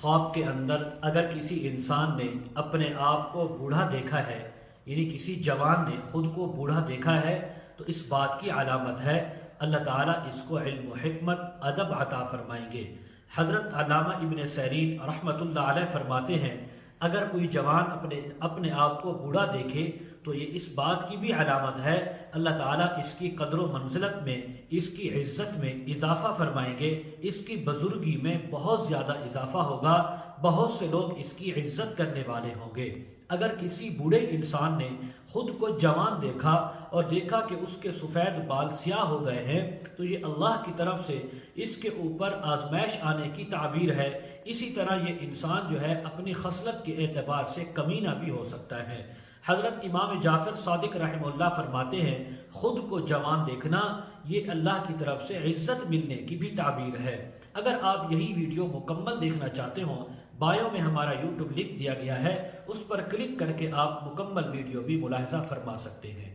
خواب کے اندر اگر کسی انسان نے اپنے آپ کو بوڑھا دیکھا ہے، یعنی کسی جوان نے خود کو بوڑھا دیکھا ہے، تو اس بات کی علامت ہے اللہ تعالیٰ اس کو علم و حکمت ادب عطا فرمائیں گے۔ حضرت علامہ ابن سیرین رحمۃ اللہ علیہ فرماتے ہیں اگر کوئی جوان اپنے آپ کو بوڑھا دیکھے تو یہ اس بات کی بھی علامت ہے اللہ تعالیٰ اس کی قدر و منزلت میں، اس کی عزت میں اضافہ فرمائیں گے، اس کی بزرگی میں بہت زیادہ اضافہ ہوگا، بہت سے لوگ اس کی عزت کرنے والے ہوں گے۔ اگر کسی بوڑھے انسان نے خود کو جوان دیکھا اور دیکھا کہ اس کے سفید بال سیاہ ہو گئے ہیں تو یہ اللہ کی طرف سے اس کے اوپر آزمائش آنے کی تعبیر ہے۔ اسی طرح یہ انسان جو ہے اپنی خصلت کے اعتبار سے کمینہ بھی ہو سکتا ہے۔ حضرت امام جعفر صادق رحمہ اللہ فرماتے ہیں خود کو جوان دیکھنا یہ اللہ کی طرف سے عزت ملنے کی بھی تعبیر ہے۔ اگر آپ یہی ویڈیو مکمل دیکھنا چاہتے ہوں، بایو میں ہمارا یوٹیوب لنک دیا گیا ہے، اس پر کلک کر کے آپ مکمل ویڈیو بھی ملاحظہ فرما سکتے ہیں۔